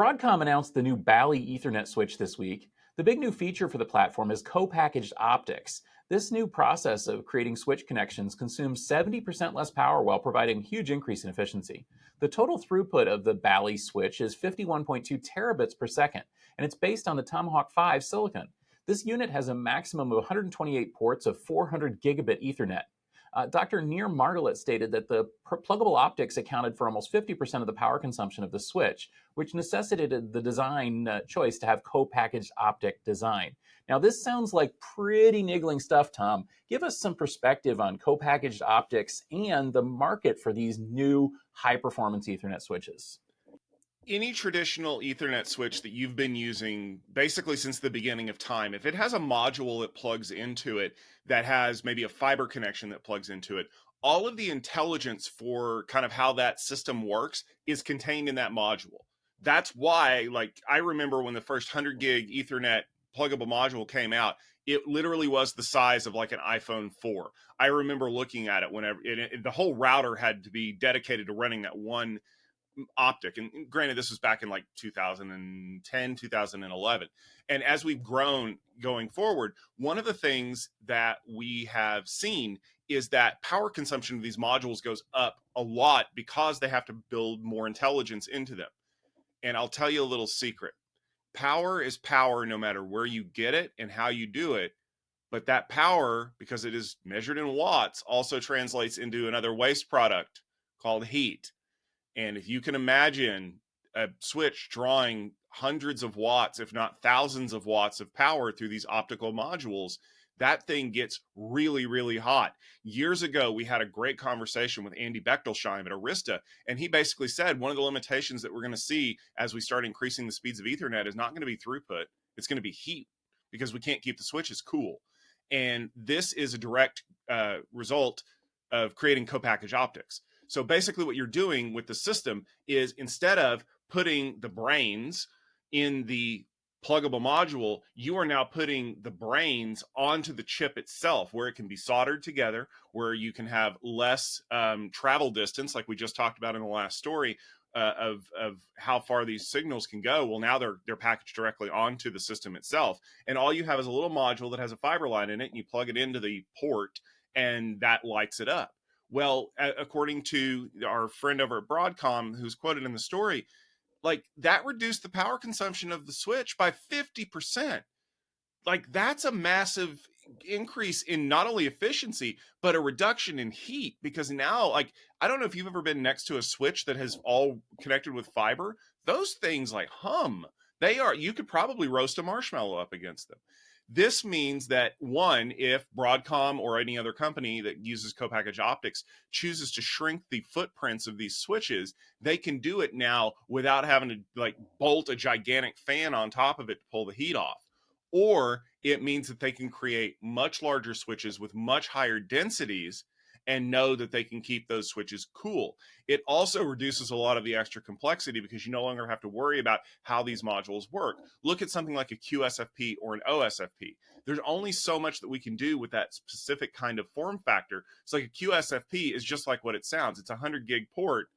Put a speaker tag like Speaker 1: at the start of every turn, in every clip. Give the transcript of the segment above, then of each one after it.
Speaker 1: Broadcom announced the new Bally Ethernet switch this week. The big new feature for the platform is co-packaged optics. This new process of creating switch connections consumes 70% less power while providing a huge increase in efficiency. The total throughput of the Bally switch is 51.2 terabits per second, and it's based on the Tomahawk 5 silicon. This unit has a maximum of 128 ports of 400 gigabit Ethernet. Dr. Margalit stated that the pluggable optics accounted for almost 50% of the power consumption of the switch, which necessitated the design choice to have co-packaged optic design. Now, this sounds like pretty niggling stuff, Tom. Give us some perspective on co-packaged optics and the market for these new high-performance Ethernet switches.
Speaker 2: Any traditional Ethernet switch that you've been using basically since the beginning of time, if it has a module that plugs into it that has maybe a fiber connection that plugs into it, all of the intelligence for kind of how that system works is contained in that module. That's why, like, I remember when the first 100 gig Ethernet pluggable module came out, it literally was the size of like an iPhone 4. I remember looking at it whenever the whole router had to be dedicated to running that one optic, and granted this was back in like 2010 2011, and as we've grown going forward, one of the things that we have seen is that power consumption of these modules goes up a lot because they have to build more intelligence into them. And I'll tell you a little secret: power is power no matter where you get it and how you do it, but that power, because it is measured in watts, also translates into another waste product called heat. And if you can imagine a switch drawing hundreds of watts, if not thousands of watts of power through these optical modules, that thing gets really, really hot. Years ago, we had a great conversation with Andy Bechtolsheim at Arista, and he basically said one of the limitations that we're going to see as we start increasing the speeds of Ethernet is not going to be throughput, it's going to be heat, because we can't keep the switches cool. And this is a direct result of creating co-packaged optics. So basically what you're doing with the system is, instead of putting the brains in the pluggable module, you are now putting the brains onto the chip itself, where it can be soldered together, where you can have less travel distance, like we just talked about in the last story, of how far these signals can go. Well, now they're packaged directly onto the system itself, and all you have is a little module that has a fiber line in it, and you plug it into the port, and that lights it up. Well, according to our friend over at Broadcom, who's quoted in the story, like, that reduced the power consumption of the switch by 50%. Like, that's a massive increase in not only efficiency, but a reduction in heat. Because now, like, I don't know if you've ever been next to a switch that has all connected with fiber. Those things like hum. You could probably roast a marshmallow up against them. This means that, one, if Broadcom or any other company that uses co-packaged optics chooses to shrink the footprints of these switches, they can do it now without having to like bolt a gigantic fan on top of it to pull the heat off. Or it means that they can create much larger switches with much higher densities and know that they can keep those switches cool. It also reduces a lot of the extra complexity because you no longer have to worry about how these modules work. Look at something like a QSFP or an OSFP. There's only so much that we can do with that specific kind of form factor. So like a QSFP is just like what it sounds. It's a 100 gig port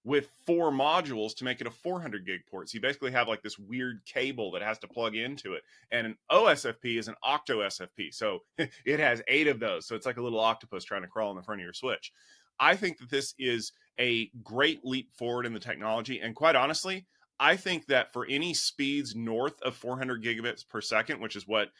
Speaker 2: with 4 modules to make it a 400 gig port. So you basically have like this weird cable that has to plug into it. And an OSFP is an octo SFP. So it has 8 of those. So it's like a little octopus trying to crawl in the front of your switch. I think that this is a great leap forward in the technology. And quite honestly, I think that for any speeds north of 400 gigabits per second, which is what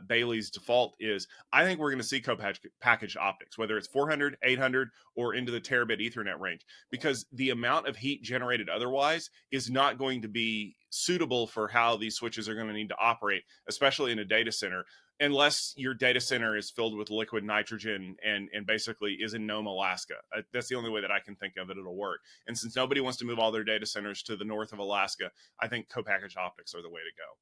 Speaker 2: Bailey's default is, I think we're going to see co-packaged optics, whether it's 400, 800, or into the terabit Ethernet range, because the amount of heat generated otherwise is not going to be suitable for how these switches are going to need to operate, especially in a data center, unless your data center is filled with liquid nitrogen and basically is in Nome, Alaska. That's the only way that I can think of it, it'll work. And since nobody wants to move all their data centers to the north of Alaska, I think co-packaged optics are the way to go.